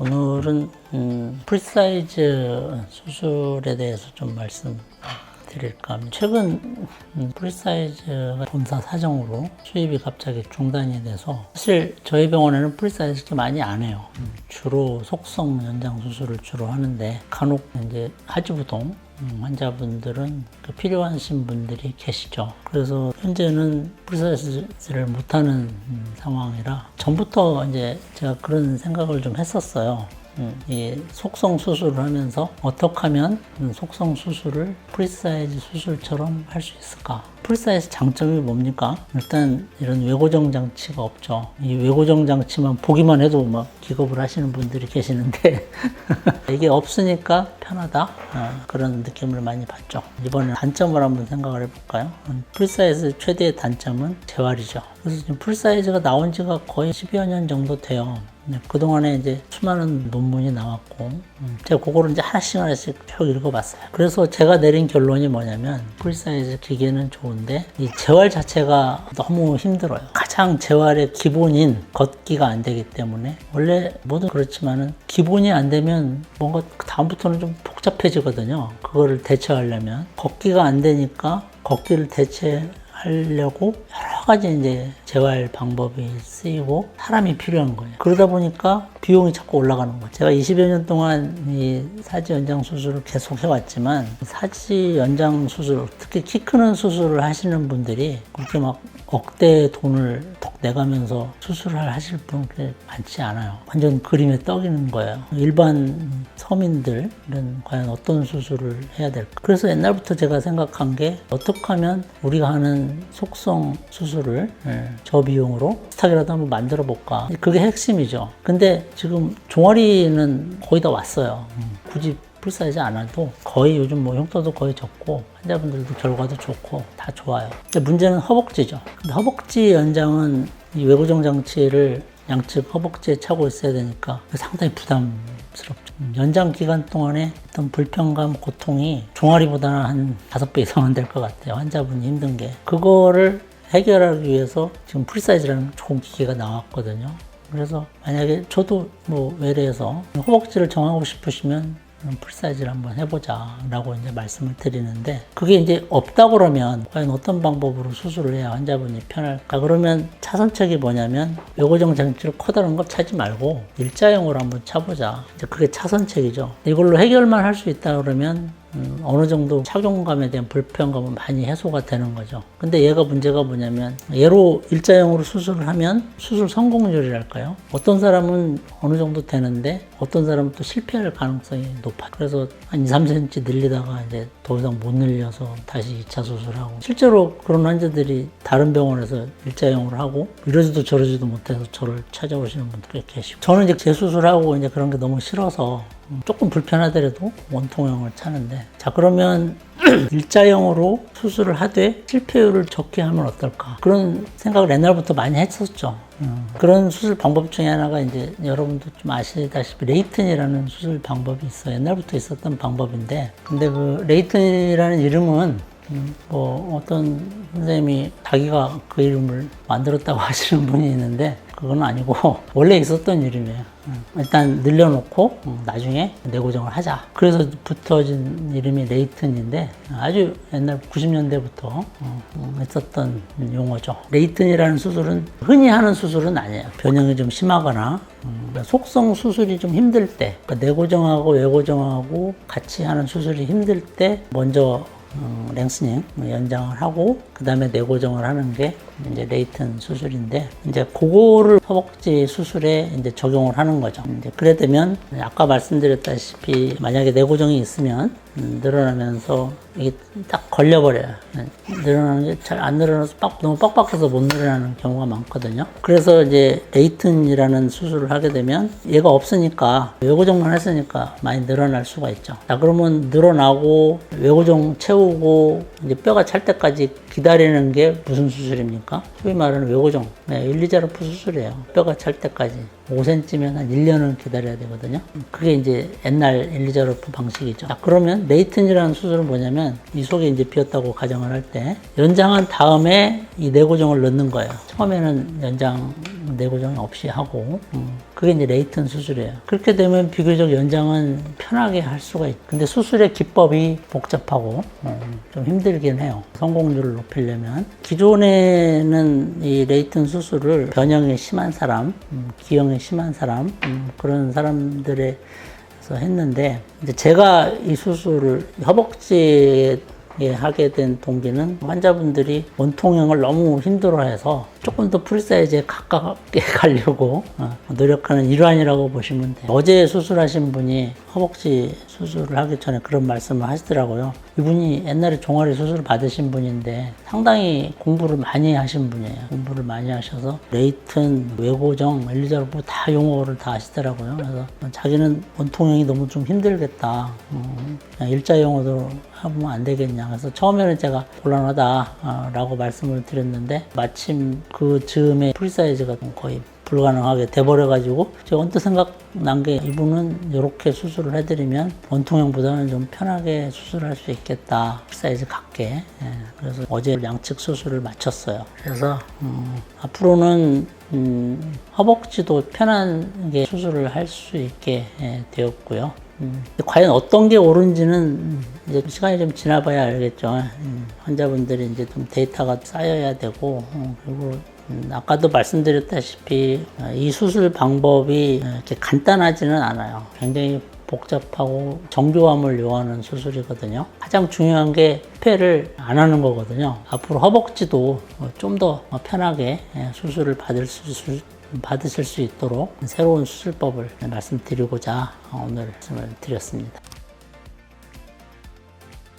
오늘은 프리사이즈 수술에 대해서 좀 말씀드릴까 합니다. 최근 프리사이즈가 본사 사정으로 수입이 갑자기 중단이 돼서 사실 저희 병원에는 프리사이즈 그렇게 많이 안 해요. 주로 속성 연장 수술을 주로 하는데 간혹 이제 하지부동 환자분들은 필요하신 분들이 계시죠. 그래서 현재는 프리사이즈를 못하는 상황이라 전부터 이제 제가 그런 생각을 좀 했었어요. 이 속성 수술을 하면서 어떻게 하면 속성 수술을 프리사이즈 수술처럼 할 수 있을까? 프리사이즈 장점이 뭡니까? 일단 이런 외고정 장치가 없죠. 이 외고정 장치만 보기만 해도 막 기겁을 하시는 분들이 계시는데 이게 없으니까 편하다 그런 느낌을 많이 받죠. 이번에 단점을 한번 생각을 해볼까요? 프리사이즈 최대의 단점은 재활이죠. 그래서 지금 프리사이즈가 나온 지가 거의 10여 년 정도 돼요. 그동안에 이제 수많은 논문이 나왔고 제가 그거를 이제 하나씩 쭉 읽어봤어요. 그래서 제가 내린 결론이 뭐냐면 프리사이즈 기계는 좋은데 이 재활 자체가 너무 힘들어요. 가장 재활의 기본인 걷기가 안 되기 때문에 원래 뭐든 그렇지만은 기본이 안 되면 뭔가 다음부터는 좀 복잡해지거든요. 그거를 대처하려면 걷기가 안 되니까 걷기를 대체하려고 여러 가지 이제 재활 방법이 쓰이고 사람이 필요한 거예요. 그러다 보니까 비용이 자꾸 올라가는 거예요. 제가 20여 년 동안 이 사지 연장 수술을 계속 해왔지만 사지 연장 수술, 특히 키 크는 수술을 하시는 분들이 그렇게 막 억대 돈을 턱 내가면서 수술을 하실 분은 그렇게 많지 않아요. 완전 그림에 떡이는 거예요. 일반 서민들은 과연 어떤 수술을 해야 될까? 그래서 옛날부터 제가 생각한 게 어떻게 하면 우리가 하는 속성 수술을 저비용으로 비슷하게라도 한번 만들어 볼까? 그게 핵심이죠. 근데 지금 종아리는 거의 다 왔어요. 굳이 프리사이즈 안 해도 거의 요즘 뭐 흉터도 거의 적고 환자분들도 결과도 좋고 다 좋아요. 근데 문제는 허벅지죠. 근데 허벅지 연장은 이 외고정 장치를 양측 허벅지에 차고 있어야 되니까 상당히 부담스럽죠. 연장 기간 동안에 어떤 불편감, 고통이 종아리보다는 한 5배 이상은 될 것 같아요. 환자분이 힘든 게. 그거를 해결하기 위해서 지금 프리사이즈라는 좋은 기계가 나왔거든요. 그래서 만약에 저도 뭐 외래에서 허벅지를 정하고 싶으시면 프리사이즈를 한번 해보자 라고 이제 말씀을 드리는데 그게 이제 없다고 그러면 과연 어떤 방법으로 수술을 해야 환자분이 편할까? 그러면 차선책이 뭐냐면 외고정 장치를 커다란 걸 차지 말고 일자형으로 한번 차보자. 이제 그게 차선책이죠. 이걸로 해결만 할 수 있다 그러면 어느 정도 착용감에 대한 불편감은 많이 해소가 되는 거죠. 근데 얘가 문제가 뭐냐면 얘로 일자형으로 수술을 하면 수술 성공률이랄까요? 어떤 사람은 어느 정도 되는데 어떤 사람은 또 실패할 가능성이 높아요. 그래서 한 2, 3cm 늘리다가 이제 더 이상 못 늘려서 다시 2차 수술하고 실제로 그런 환자들이 다른 병원에서 일자형으로 하고 이러지도 저러지도 못해서 저를 찾아오시는 분들이 계시고 저는 이제 재수술하고 이제 그런 게 너무 싫어서 조금 불편하더라도 원통형을 차는데 자 그러면 일자형으로 수술을 하되 실패율을 적게 하면 어떨까 그런 생각을 옛날부터 많이 했었죠. 그런 수술 방법 중에 하나가 이제 여러분도 좀 아시다시피 레이튼이라는 수술 방법이 있어요. 옛날부터 있었던 방법인데 근데 그 레이튼이라는 이름은 뭐 어떤 선생님이 자기가 그 이름을 만들었다고 하시는 분이 있는데 그건 아니고 원래 있었던 이름이에요. 일단 늘려놓고 나중에 내고정을 하자. 그래서 붙어진 이름이 레이튼인데 아주 옛날 90년대부터 있었던 용어죠. 레이튼이라는 수술은 흔히 하는 수술은 아니에요. 변형이 좀 심하거나 속성 수술이 좀 힘들 때 그러니까 내고정하고 외고정하고 같이 하는 수술이 힘들 때 먼저 랭스닝 연장을 하고 그 다음에 내고정을 하는 게 이제 레이튼 수술인데 이제 그거를 허벅지 수술에 이제 적용을 하는 거죠. 이제 그래 되면 아까 말씀드렸다시피 만약에 내고정이 있으면 늘어나면서 이게 딱 걸려버려요. 늘어나는 게 잘 안 늘어나서 너무 빡빡해서 못 늘어나는 경우가 많거든요. 그래서 이제 레이튼이라는 수술을 하게 되면 얘가 없으니까 외고정만 했으니까 많이 늘어날 수가 있죠. 자 그러면 늘어나고 외고정 채우고 이제 뼈가 찰 때까지 기다리는 게 무슨 수술입니까? 소위 말하는 외고정 1, 2자르프 수술이에요. 뼈가 찰 때까지 5cm면 한 1년은 기다려야 되거든요. 그게 이제 옛날 1, 2자르프 방식이죠. 자, 그러면 레이튼이라는 수술은 뭐냐면 이 속에 이제 비었다고 가정을 할 때 연장한 다음에 이 내고정을 넣는 거예요. 처음에는 연장을 내고정 없이 하고 그게 이제 레이튼 수술이에요. 그렇게 되면 비교적 연장은 편하게 할 수가 있고 근데 수술의 기법이 복잡하고 좀 힘들긴 해요. 성공률을 높이려면 기존에는 이 레이튼 수술을 변형이 심한 사람, 기형이 심한 사람 그런 사람들의 했는데 이제 제가 이 수술을 허벅지에 하게 된 동기는 환자분들이 원통형을 너무 힘들어해서 조금 더 프리사이즈에 가깝게 가려고 노력하는 일환이라고 보시면 돼요. 어제 수술하신 분이 허벅지 수술을 하기 전에 그런 말씀을 하시더라고요. 이분이 옛날에 종아리 수술 받으신 분인데 상당히 공부를 많이 하신 분이에요. 공부를 많이 하셔서 레이튼, 외고정, 엘리자로프 다 용어를 다 아시더라고요. 그래서 자기는 원통형이 너무 좀 힘들겠다. 그냥 일자 용어도 하면 안 되겠냐. 그래서 처음에는 제가 곤란하다라고 말씀을 드렸는데 마침 그 즈음에 프리사이즈가 거의 불가능하게 돼버려가지고 제가 언뜻 생각난 게 이분은 이렇게 수술을 해드리면 원통형보다는 좀 편하게 수술할 수 있겠다. 사이즈 같게. 그래서 어제 양측 수술을 마쳤어요. 그래서 앞으로는 허벅지도 편하게 수술을 할 수 있게 되었고요. 과연 어떤 게 옳은지는 이제 시간이 좀 지나봐야 알겠죠. 환자분들이 이제 좀 데이터가 쌓여야 되고, 그리고 아까도 말씀드렸다시피 이 수술 방법이 이렇게 간단하지는 않아요. 굉장히 복잡하고 정교함을 요하는 수술이거든요. 가장 중요한 게 폐를 안 하는 거거든요. 앞으로 허벅지도 좀 더 편하게 수술을 받으실 수 있도록 새로운 수술법을 말씀드리고자 오늘 말씀을 드렸습니다.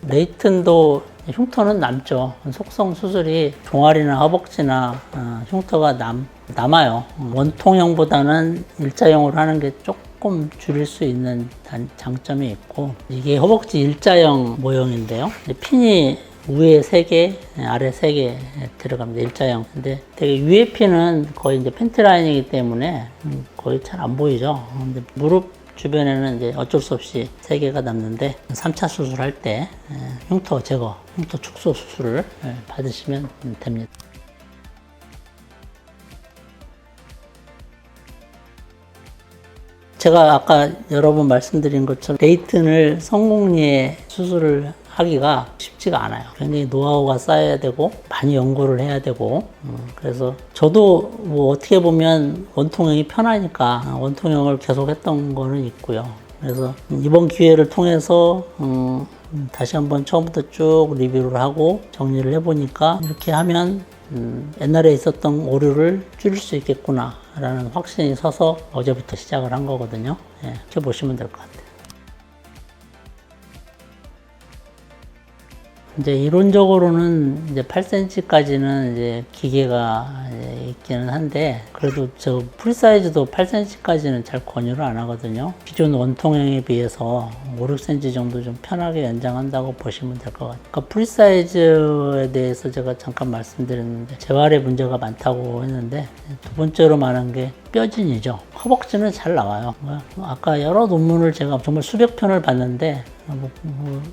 레이튼도 흉터는 남죠. 속성 수술이 종아리나 허벅지나 흉터가 남아요. 원통형보다는 일자형으로 하는 게 조금 줄일 수 있는 장점이 있고 이게 허벅지 일자형 모형인데요. 핀이 위에 3개, 아래 3개 들어갑니다. 일자형. 근데 되게 위에 핀은 거의 이제 팬트 라인이기 때문에 거의 잘 안 보이죠. 근데 무릎 주변에는 이제 어쩔 수 없이 3개가 남는데 3차 수술할 때 흉터 제거, 흉터 축소 수술을 받으시면 됩니다. 제가 아까 여러 번 말씀드린 것처럼 레이튼을 성공리에 수술을 하기가 쉽지가 않아요. 굉장히 노하우가 쌓여야 되고 많이 연구를 해야 되고 그래서 저도 뭐 어떻게 보면 원통형이 편하니까 원통형을 계속 했던 거는 있고요. 그래서 이번 기회를 통해서 다시 한번 처음부터 쭉 리뷰를 하고 정리를 해보니까 이렇게 하면 옛날에 있었던 오류를 줄일 수 있겠구나 라는 확신이 서서 어제부터 시작을 한 거거든요. 이렇게 보시면 될 것 같아요. 이제 이론적으로는 이제 8cm까지는 이제 기계가 이제 있기는 한데 그래도 저 프리사이즈도 8cm까지는 잘 권유를 안 하거든요. 기존 원통형에 비해서 5, 6cm 정도 좀 편하게 연장한다고 보시면 될 것 같아요. 그러니까 프리사이즈에 대해서 제가 잠깐 말씀드렸는데 재활에 문제가 많다고 했는데 두 번째로 말한 게 뼈진이죠. 허벅지는 잘 나와요. 아까 여러 논문을 제가 정말 수백 편을 봤는데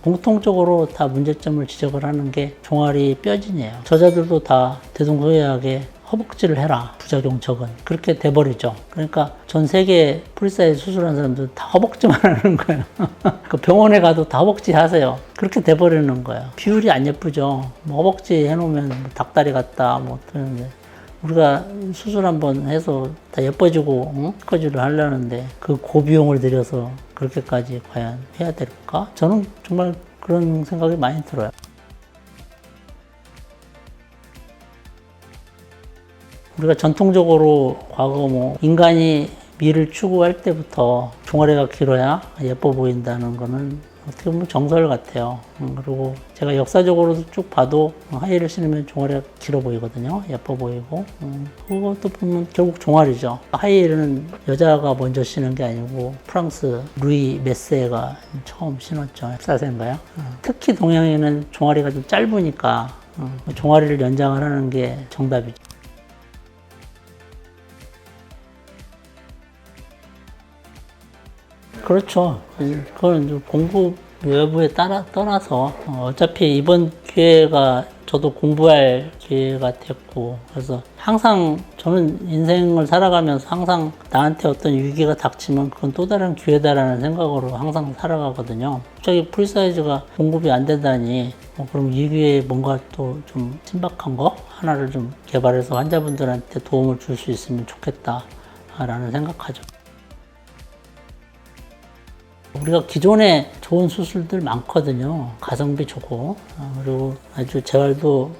공통적으로 다 문제점을 지적을 하는 게 종아리 뼈진이에요. 저자들도 다 대동소이하게 허벅지를 해라. 부작용 적은. 그렇게 돼버리죠. 그러니까 전 세계 프리사이즈 수술한 사람들 다 허벅지만 하는 거예요. 그 병원에 가도 다 허벅지 하세요. 그렇게 돼버리는 거예요. 비율이 안 예쁘죠. 뭐 허벅지 해놓으면 뭐 닭다리 같다. 뭐 그러는데. 우리가 수술 한번 해서 다 예뻐지고 스커지를 하려는데 그 고비용을 들여서 그렇게까지 과연 해야 될까? 저는 정말 그런 생각이 많이 들어요. 우리가 전통적으로 과거 뭐 인간이 미를 추구할 때부터 종아리가 길어야 예뻐 보인다는 거는 어떻게 보면 정설 같아요. 그리고 제가 역사적으로도 쭉 봐도 하이힐을 신으면 종아리가 길어 보이거든요. 예뻐 보이고. 그것도 보면 결국 종아리죠. 하이힐은 여자가 먼저 신은 게 아니고 프랑스 루이 메세가 처음 신었죠. 14세인가요? 특히 동양인은 종아리가 좀 짧으니까 종아리를 연장을 하는 게 정답이죠. 그렇죠. 그건 공급에 외부에 떠나서 어차피 이번 기회가 저도 공부할 기회가 됐고, 그래서 항상 저는 인생을 살아가면서 항상 나한테 어떤 위기가 닥치면 그건 또 다른 기회다라는 생각으로 항상 살아가거든요. 갑자기 프리사이즈가 공급이 안 된다니 그럼 이 기회에 뭔가 또 좀 신박한 거 하나를 좀 개발해서 환자분들한테 도움을 줄 수 있으면 좋겠다라는 생각하죠. 우리가 기존에 좋은 수술들 많거든요. 가성비 좋고, 그리고 아주 재활도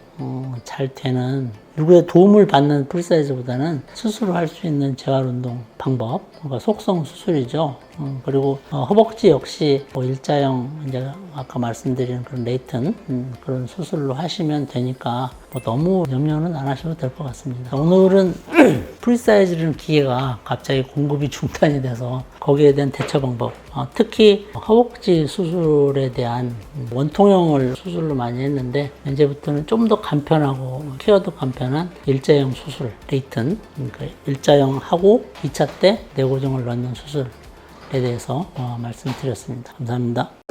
잘 되는, 누구의 도움을 받는 프리사이즈보다는 스스로 할 수 있는 재활운동 방법, 그러니까 속성 수술이죠. 그리고 허벅지 역시 뭐 일자형, 이제 아까 말씀드린 그런 레이튼 그런 수술로 하시면 되니까 뭐 너무 염려는 안 하셔도 될 것 같습니다. 오늘은 프리사이즈라는 기계가 갑자기 공급이 중단이 돼서 거기에 대한 대처 방법, 특히 허벅지 수술에 대한 원통형을 수술로 많이 했는데 이제부터는 좀 더 간편하고 케어도 간편한 일자형 수술, 레이튼, 그러니까 일자형 하고 2차 때 내고정을 넣는 수술에 대해서 말씀드렸습니다. 감사합니다.